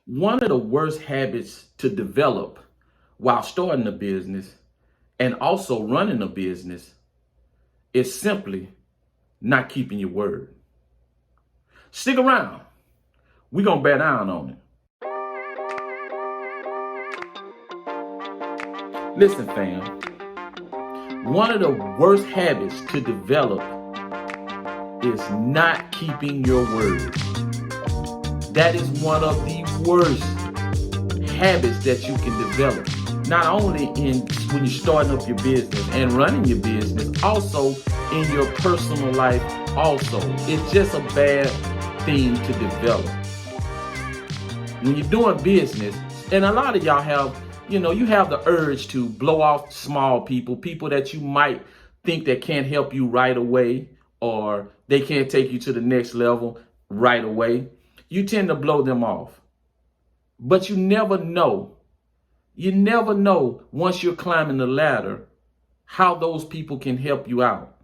One of the worst habits to develop while starting a business and also running a business is simply not keeping your word. Stick around. We're going to bear down on it. Listen, fam, one of the worst habits to develop is not keeping your word. That is one of the worst habits that you can develop. Not only when you're starting up your business and running your business, also in your personal life also. It's just a bad thing to develop. When you're doing business, and a lot of y'all have, you have the urge to blow off small people that you might think that can't help you right away, or they can't take you to the next level right away. You tend to blow them off. But you never know. You never know once you're climbing the ladder how those people can help you out.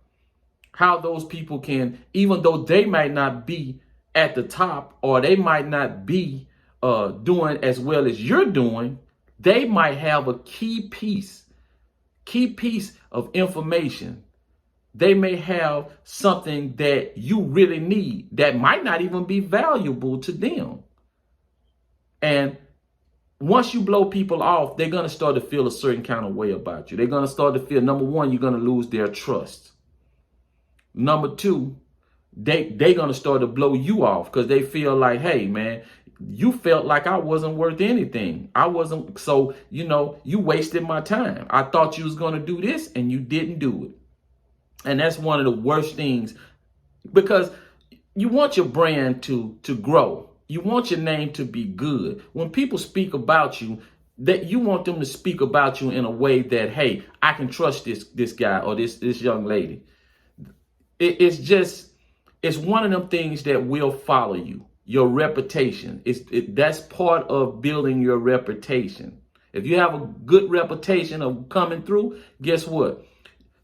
How those people can, even though they might not be at the top or they might not be doing as well as you're doing, they might have a key piece of information. They may have something that you really need that might not even be valuable to them. And once you blow people off, they're going to start to feel a certain kind of way about you. They're going to start to feel, number one, you're going to lose their trust. Number two, they're going to start to blow you off because they feel like, hey, man, you felt like I wasn't worth anything. I wasn't. So, you wasted my time. I thought you was going to do this and you didn't do it. And that's one of the worst things, because you want your brand to grow. You want your name to be good. When people speak about you, that you want them to speak about you in a way that, hey, I can trust this guy or this young lady. It's one of them things that will follow you. Your reputation. That's part of building your reputation. If you have a good reputation of coming through, guess what?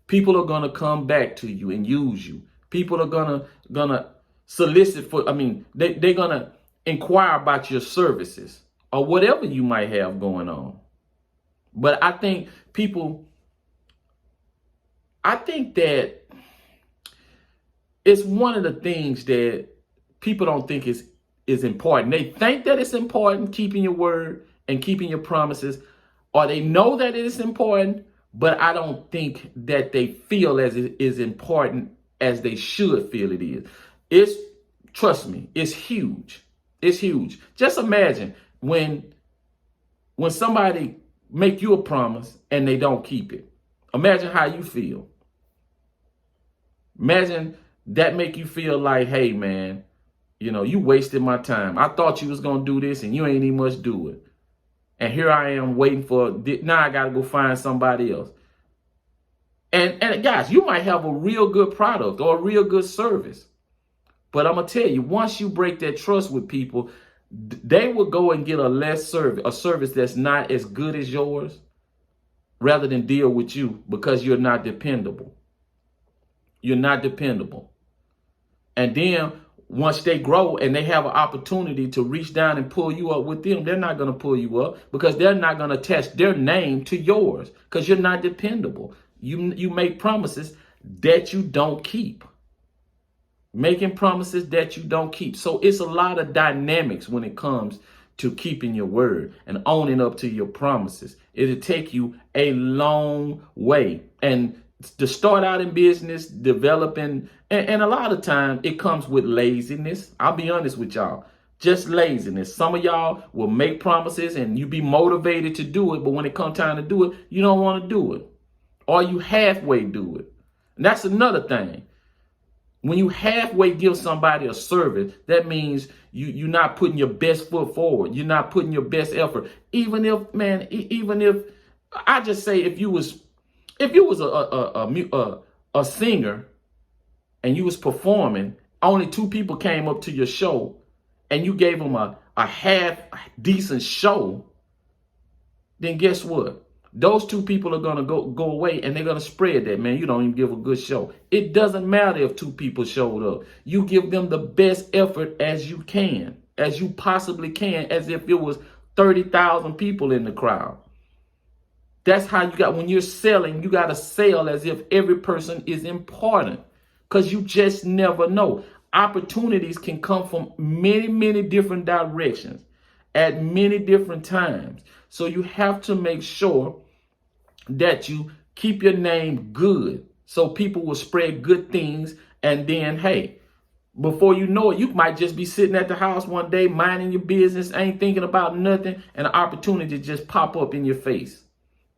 People are going to come back to you and use you. People are gonna solicit for, they're going to inquire about your services or whatever you might have going on. But I think that it's one of the things that people don't think is important. They think that it's important, keeping your word and keeping your promises, or they know that it is important, but I don't think that they feel as it is important as they should feel it is. Trust me, it's huge. It's huge. Just imagine when somebody make you a promise and they don't keep it. Imagine how you feel. Imagine that make you feel like, hey, man, you wasted my time. I thought you was going to do this and you ain't even much do it. And here I am waiting now I got to go find somebody else. And guys, you might have a real good product or a real good service. But I'm going to tell you, once you break that trust with people, they will go and get a service that's not as good as yours, rather than deal with you because you're not dependable. You're not dependable. And then once they grow and they have an opportunity to reach down and pull you up with them, they're not going to pull you up because they're not going to attach their name to yours because you're not dependable. You make promises that you don't keep. Making promises that you don't keep. So it's a lot of dynamics when it comes to keeping your word and owning up to your promises. It'll take you a long way. And to start out in business, developing, and a lot of time it comes with laziness. I'll be honest with y'all. Just laziness. Some of y'all will make promises and you be motivated to do it, but when it comes time to do it, you don't want to do it. Or you halfway do it. And that's another thing. When you halfway give somebody a service, that means you're not putting your best foot forward. You're not putting your best effort. Even if I just say if you was a singer and you was performing, only 2 people came up to your show and you gave them a half decent show, then guess what? Those 2 people are going to go away and they're going to spread that, man, you don't even give a good show. It doesn't matter if 2 people showed up. You give them the best effort as you can. as you possibly can, as if it was 30,000 people in the crowd. That's how you got, when you're selling, you got to sell as if every person is important, because you just never know. Opportunities can come from many, many different directions at many different times. So you have to make sure that you keep your name good, so people will spread good things. And then, hey, before you know it, you might just be sitting at the house one day, minding your business, ain't thinking about nothing, and an opportunity just pop up in your face.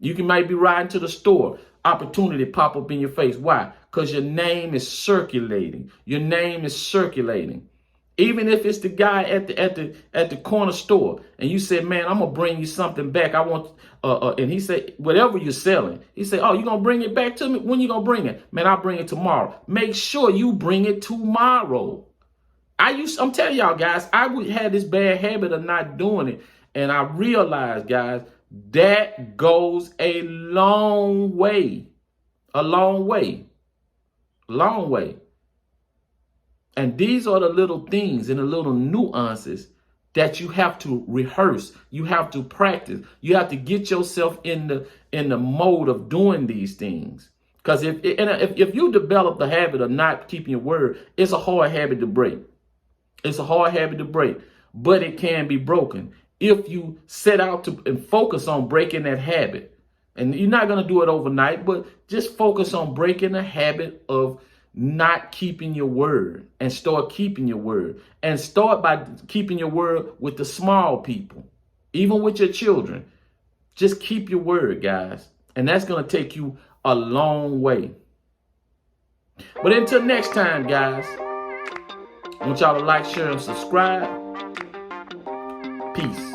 Might be riding to the store, opportunity pop up in your face. Why? Because your name is circulating. Your name is circulating. Even if it's the guy at the corner store, and you say, man, I'm gonna bring you something back. I want and he said, whatever you're selling, he said, oh, you gonna bring it back to me? When you gonna bring it? Man, I'll bring it tomorrow. Make sure you bring it tomorrow. I'm telling y'all guys, I would have this bad habit of not doing it. And I realized, guys, that goes a long way. A long way. Long way. And these are the little things and the little nuances that you have to rehearse. You have to practice. You have to get yourself in the mode of doing these things. Because if you develop the habit of not keeping your word, it's a hard habit to break. It's a hard habit to break, but it can be broken if you set out to and focus on breaking that habit. And you're not going to do it overnight, but just focus on breaking the habit of not keeping your word, and start keeping your word. And start by keeping your word with the small people, even with your children. Just keep your word, guys. And that's going to take you a long way. But until next time, guys, I want y'all to like, share, and subscribe. Peace.